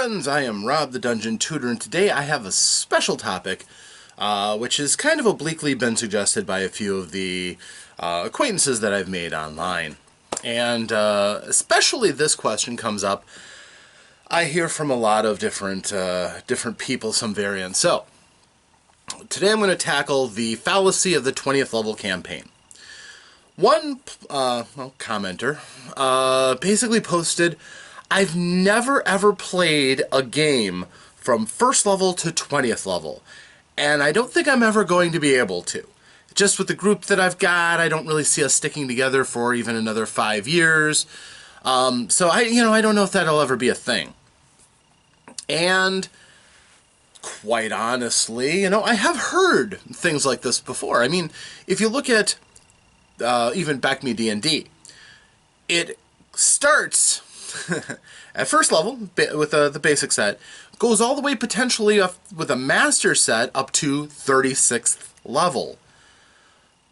friends, I am Rob the Dungeon Tutor, and today I have a special topic, which has kind of obliquely been suggested by a few of the acquaintances that I've made online. And especially this question comes up, I hear from a lot of different people, some variants. So, today I'm going to tackle the fallacy of the 20th level campaign. One commenter basically posted, I've never ever played a game from 1st level to 20th level, and I don't think I'm ever going to be able to. Just with the group that I've got, I don't really see us sticking together for even another 5 years. So I don't know if that'll ever be a thing. And quite honestly, I have heard things like this before. I mean, if you look at even Back Me D&D, it starts at 1st level with the basic set, goes all the way potentially up with a master set up to 36th level.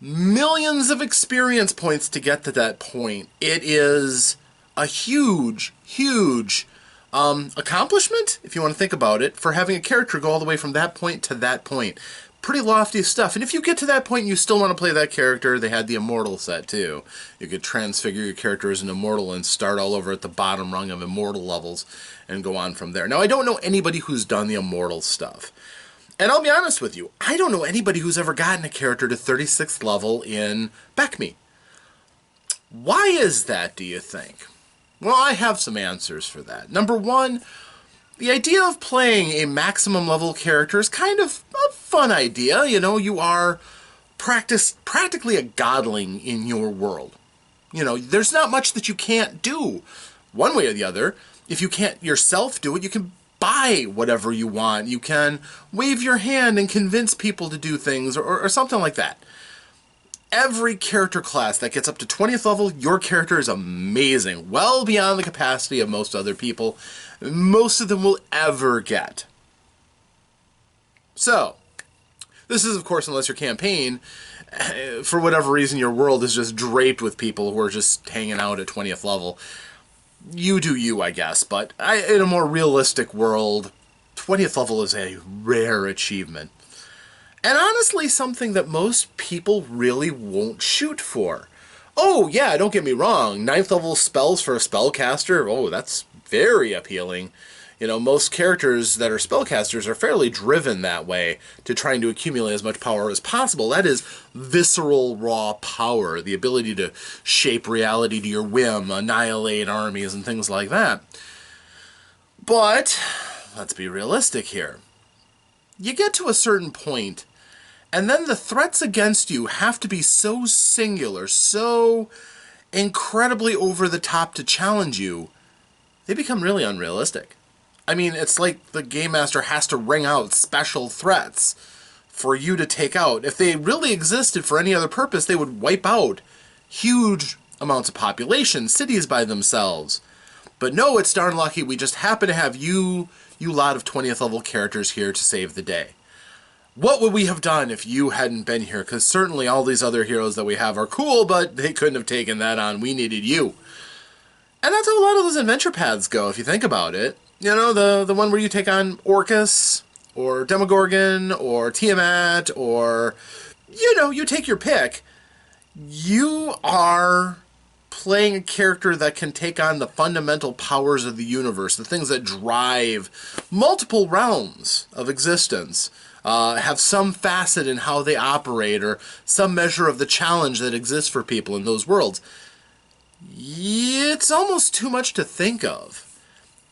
Millions of experience points to get to that point. It is a huge accomplishment, if you want to think about it, for having a character go all the way from that point to that point. Pretty lofty stuff. And if you get to that point and you still want to play that character, they had the Immortal set too. You could transfigure your character as an Immortal and start all over at the bottom rung of Immortal levels and go on from there. Now, I don't know anybody who's done the Immortal stuff. And I'll be honest with you, I don't know anybody who's ever gotten a character to 36th level in Back Me. Why is that, do you think? Well, I have some answers for that. Number one, the idea of playing a maximum level character is kind of a fun idea. You are practically a godling in your world. There's not much that you can't do one way or the other. If you can't yourself do it, you can buy whatever you want. You can wave your hand and convince people to do things or something like that. Every character class that gets up to 20th level, your character is amazing, well beyond the capacity of most other people. Most of them will ever get. So, this is, of course, unless your campaign, for whatever reason, your world is just draped with people who are just hanging out at 20th level. You do you, I guess, but in a more realistic world, 20th level is a rare achievement. And honestly, something that most people really won't shoot for. Oh, yeah, don't get me wrong. 9th level spells for a spellcaster, oh, that's very appealing. Most characters that are spellcasters are fairly driven that way to trying to accumulate as much power as possible. That is visceral, raw power, the ability to shape reality to your whim, annihilate armies, and things like that. But let's be realistic here. You get to a certain point, and then the threats against you have to be so singular, so incredibly over the top to challenge you, they become really unrealistic. I mean, it's like the Game Master has to ring out special threats for you to take out. If they really existed for any other purpose, they would wipe out huge amounts of population, cities by themselves. But no, it's darn lucky we just happen to have you lot of 20th level characters here to save the day. What would we have done if you hadn't been here? Because certainly all these other heroes that we have are cool, but they couldn't have taken that on. We needed you. And that's how a lot of those adventure paths go, if you think about it. The one where you take on Orcus, or Demogorgon, or Tiamat, or, you take your pick. You are playing a character that can take on the fundamental powers of the universe, the things that drive multiple realms of existence, have some facet in how they operate, or some measure of the challenge that exists for people in those worlds. It's almost too much to think of.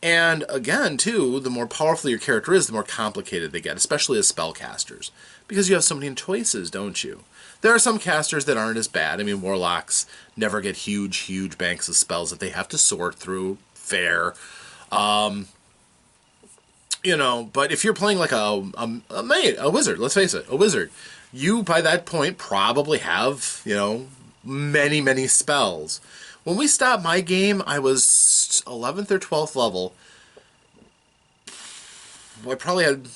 And again, too, the more powerful your character is, the more complicated they get, especially as spellcasters. Because you have so many choices, don't you? There are some casters that aren't as bad. I mean, warlocks never get huge banks of spells that they have to sort through. Fair. But if you're playing like a wizard, let's face it, a wizard, you, by that point, probably have, many spells. When we stopped my game, I was 11th or 12th level. I probably had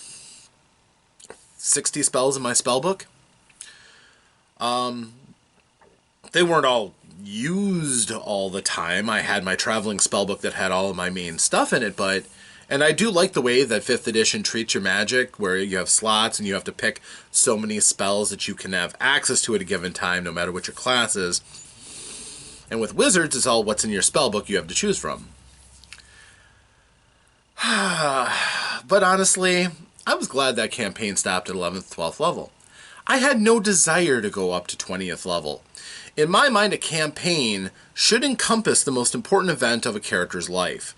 60 spells in my spell book. They weren't all used all the time. I had my traveling spellbook that had all of my main stuff in it, but And I do like the way that 5th edition treats your magic, where you have slots and you have to pick so many spells that you can have access to at a given time, no matter what your class is. And with Wizards, it's all what's in your spell book you have to choose from. But honestly, I was glad that campaign stopped at 11th, 12th level. I had no desire to go up to 20th level. In my mind, a campaign should encompass the most important event of a character's life.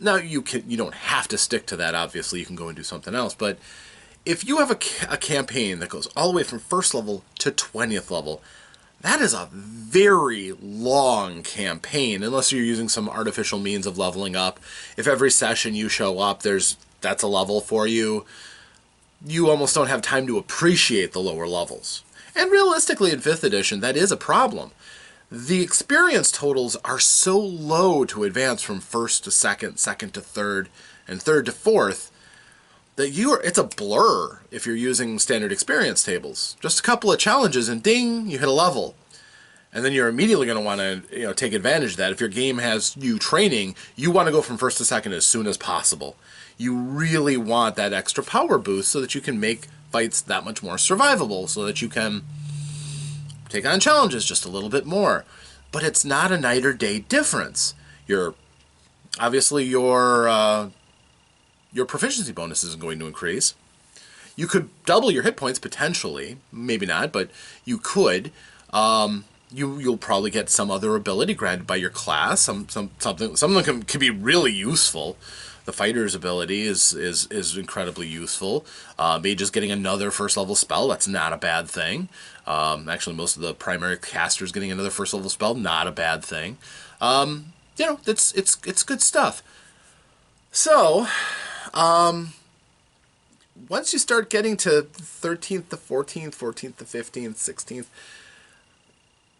Now, you don't have to stick to that, obviously. You can go and do something else. But if you have a campaign that goes all the way from 1st level to 20th level, that is a very long campaign, unless you're using some artificial means of leveling up. If every session you show up, that's a level for you. You almost don't have time to appreciate the lower levels. And realistically, in 5th edition, that is a problem. The experience totals are so low to advance from 1st to 2nd, 2nd to 3rd, and 3rd to 4th, that it's a blur if you're using standard experience tables. Just a couple of challenges and ding, you hit a level. And then you're immediately going to want to take advantage of that. If your game has you training, you want to go from 1st to 2nd as soon as possible. You really want that extra power boost so that you can make fights that much more survivable, so that you can take on challenges just a little bit more. But it's not a night or day difference. Obviously your proficiency bonus isn't going to increase. You could double your hit points potentially, maybe not, but you could. You'll probably get some other ability granted by your class. Some of them can be really useful. The fighter's ability is incredibly useful. Mages getting another 1st level spell, that's not a bad thing. Actually, most of the primary casters getting another 1st level spell, not a bad thing. It's good stuff. So, once you start getting to 13th to 14th, 14th to 15th, 16th,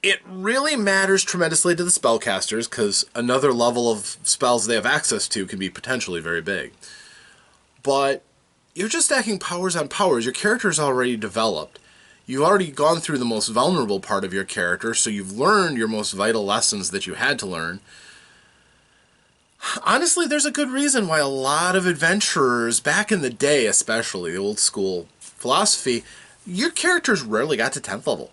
it really matters tremendously to the spellcasters, because another level of spells they have access to can be potentially very big. But you're just stacking powers on powers. Your character's already developed. You've already gone through the most vulnerable part of your character, so you've learned your most vital lessons that you had to learn. Honestly, there's a good reason why a lot of adventurers, back in the day especially, the old school philosophy, your characters rarely got to 10th level.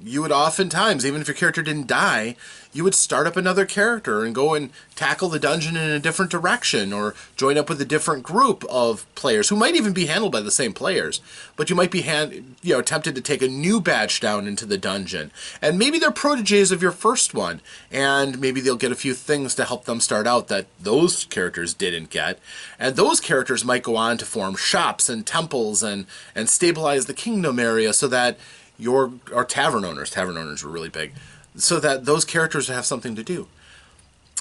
You would oftentimes, even if your character didn't die, you would start up another character and go and tackle the dungeon in a different direction, or join up with a different group of players who might even be handled by the same players. But you might be tempted to take a new batch down into the dungeon. And maybe they're proteges of your first one, and maybe they'll get a few things to help them start out that those characters didn't get. And those characters might go on to form shops and temples and stabilize the kingdom area, so that or tavern owners were really big, so that those characters have something to do.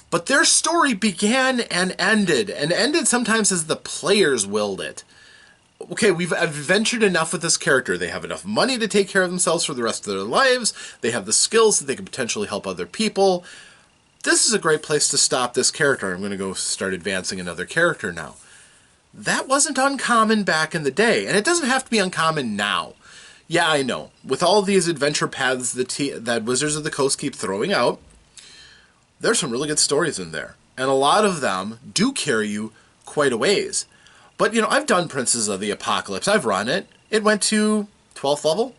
But their story began and ended sometimes as the players willed it. Okay, we've adventured enough with this character. They have enough money to take care of themselves for the rest of their lives. They have the skills that they can potentially help other people. This is a great place to stop this character. I'm going to go start advancing another character now. That wasn't uncommon back in the day, and it doesn't have to be uncommon now. Yeah, I know. With all these adventure paths that Wizards of the Coast keep throwing out, there's some really good stories in there. And a lot of them do carry you quite a ways. But, I've done Princes of the Apocalypse. I've run it. It went to 12th level.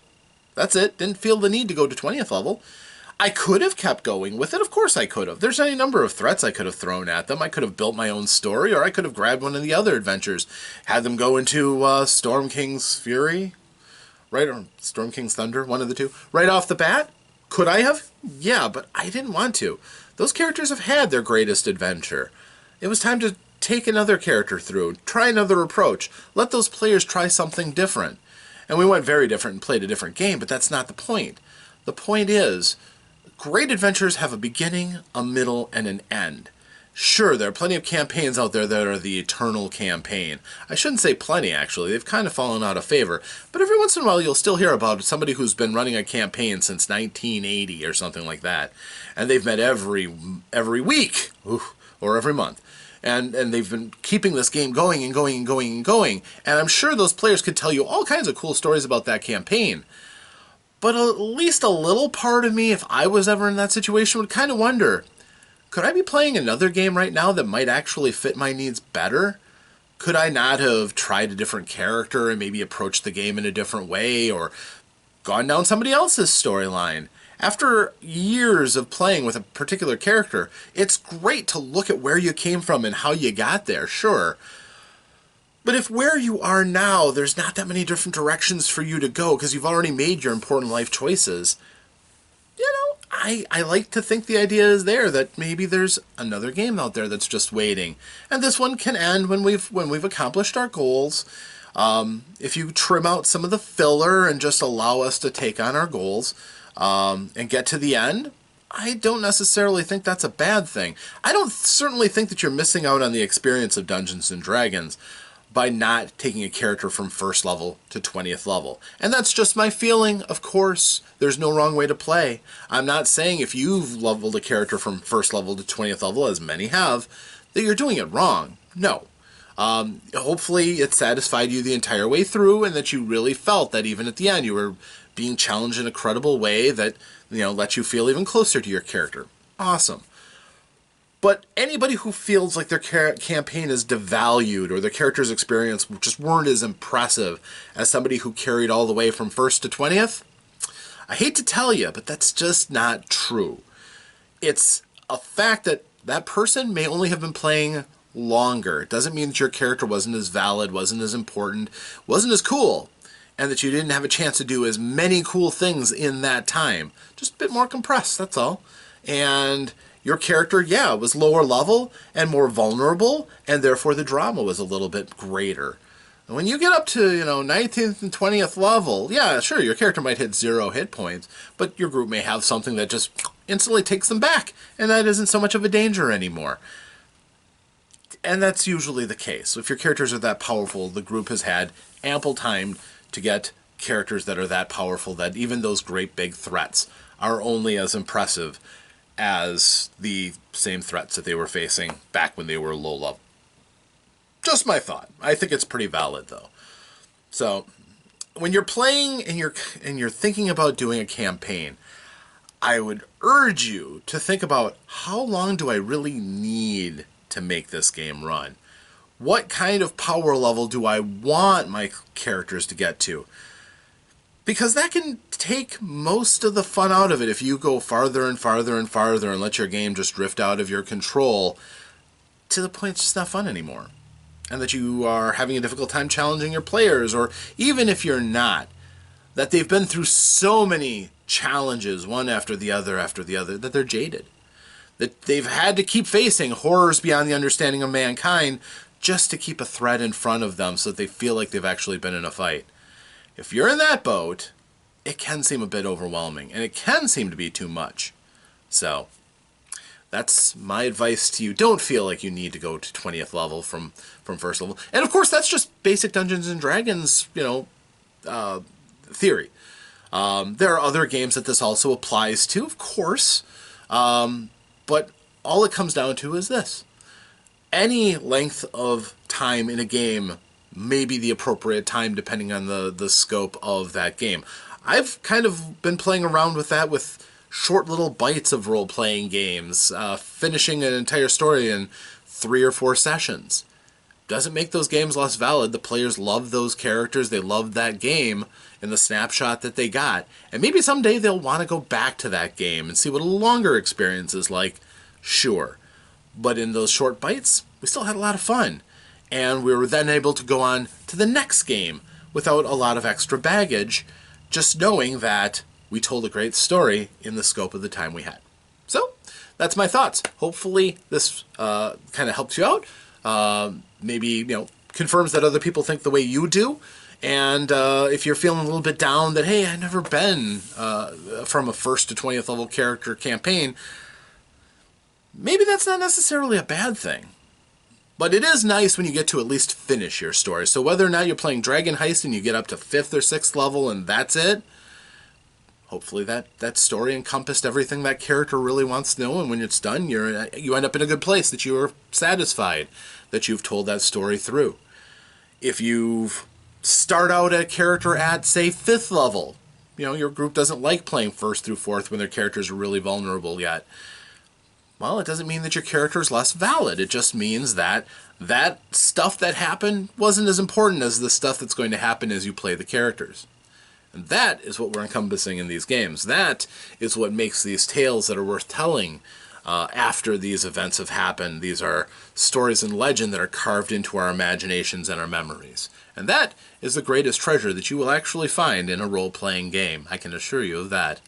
That's it. Didn't feel the need to go to 20th level. I could have kept going with it. Of course I could have. There's any number of threats I could have thrown at them. I could have built my own story, or I could have grabbed one of the other adventures, had them go into Storm King's Fury, right, or Storm King's Thunder, one of the two, right off the bat. Could I have? Yeah, but I didn't want to. Those characters have had their greatest adventure. It was time to take another character through, try another approach, let those players try something different. And we went very different and played a different game, but that's not the point. The point is, great adventures have a beginning, a middle, and an end. Sure, there are plenty of campaigns out there that are the eternal campaign. I shouldn't say plenty, actually. They've kind of fallen out of favor. But every once in a while, you'll still hear about somebody who's been running a campaign since 1980 or something like that. And they've met every week, or every month. And they've been keeping this game going and going and going and going. And I'm sure those players could tell you all kinds of cool stories about that campaign. But at least a little part of me, if I was ever in that situation, would kind of wonder, could I be playing another game right now that might actually fit my needs better? Could I not have tried a different character and maybe approached the game in a different way, or gone down somebody else's storyline? After years of playing with a particular character, it's great to look at where you came from and how you got there, sure. But if where you are now, there's not that many different directions for you to go because you've already made your important life choices, I like to think the idea is there that maybe there's another game out there that's just waiting. And this one can end when we've accomplished our goals. If you trim out some of the filler and just allow us to take on our goals and get to the end, I don't necessarily think that's a bad thing. I don't certainly think that you're missing out on the experience of Dungeons and Dragons by not taking a character from first level to 20th level. And that's just my feeling. Of course, there's no wrong way to play. I'm not saying if you've leveled a character from first level to 20th level, as many have, that you're doing it wrong. No. Hopefully it satisfied you the entire way through and that you really felt that even at the end you were being challenged in a credible way that, let you feel even closer to your character. Awesome. But anybody who feels like their campaign is devalued or their character's experience just weren't as impressive as somebody who carried all the way from 1st to 20th, I hate to tell you, but that's just not true. It's a fact that that person may only have been playing longer. It doesn't mean that your character wasn't as valid, wasn't as important, wasn't as cool, and that you didn't have a chance to do as many cool things in that time. Just a bit more compressed, that's all. And your character, was lower level and more vulnerable, and therefore the drama was a little bit greater. And when you get up to, 19th and 20th level, sure, your character might hit 0 hit points, but your group may have something that just instantly takes them back, and that isn't so much of a danger anymore. And that's usually the case. If your characters are that powerful, the group has had ample time to get characters that are that powerful that even those great big threats are only as impressive as the same threats that they were facing back when they were low level. Just my thought. I think it's pretty valid though. So when you're playing and you're thinking about doing a campaign, I would urge you to think about how long do I really need to make this game run? What kind of power level do I want my characters to get to? Because that can take most of the fun out of it if you go farther and farther and farther and let your game just drift out of your control to the point it's just not fun anymore. And that you are having a difficult time challenging your players, or even if you're not, that they've been through so many challenges, one after the other, that they're jaded. That they've had to keep facing horrors beyond the understanding of mankind just to keep a threat in front of them so that they feel like they've actually been in a fight. If you're in that boat, it can seem a bit overwhelming, and it can seem to be too much. So, that's my advice to you. Don't feel like you need to go to 20th level from first level. And of course, that's just basic Dungeons and Dragons, theory. There are other games that this also applies to, of course. But all it comes down to is this. Any length of time in a game may be the appropriate time depending on the scope of that game. I've kind of been playing around with that with short little bites of role-playing games, finishing an entire story in 3 or 4 sessions. Doesn't make those games less valid. The players love those characters. They love that game in the snapshot that they got. And maybe someday they'll want to go back to that game and see what a longer experience is like. Sure. But in those short bites, we still had a lot of fun. And we were then able to go on to the next game without a lot of extra baggage, just knowing that we told a great story in the scope of the time we had. So, that's my thoughts. Hopefully this kind of helps you out. Maybe, confirms that other people think the way you do. And if you're feeling a little bit down that, hey, I've never been from a 1st to 20th level character campaign, maybe that's not necessarily a bad thing. But it is nice when you get to at least finish your story. So whether or not you're playing Dragon Heist and you get up to 5th or 6th level and that's it, hopefully that story encompassed everything that character really wants to know, and when it's done, you end up in a good place, that you are satisfied that you've told that story through. If you start out a character at, say, 5th level, your group doesn't like playing 1st through 4th when their characters are really vulnerable yet, well, it doesn't mean that your character is less valid. It just means that that stuff that happened wasn't as important as the stuff that's going to happen as you play the characters. And that is what we're encompassing in these games. That is what makes these tales that are worth telling after these events have happened. These are stories and legend that are carved into our imaginations and our memories. And that is the greatest treasure that you will actually find in a role-playing game. I can assure you of that.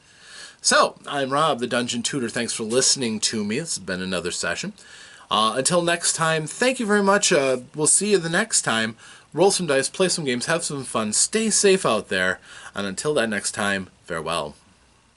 So, I'm Rob, the Dungeon Tutor. Thanks for listening to me. This has been another session. Until next time, thank you very much. We'll see you the next time. Roll some dice, play some games, have some fun, stay safe out there. And until that next time, farewell.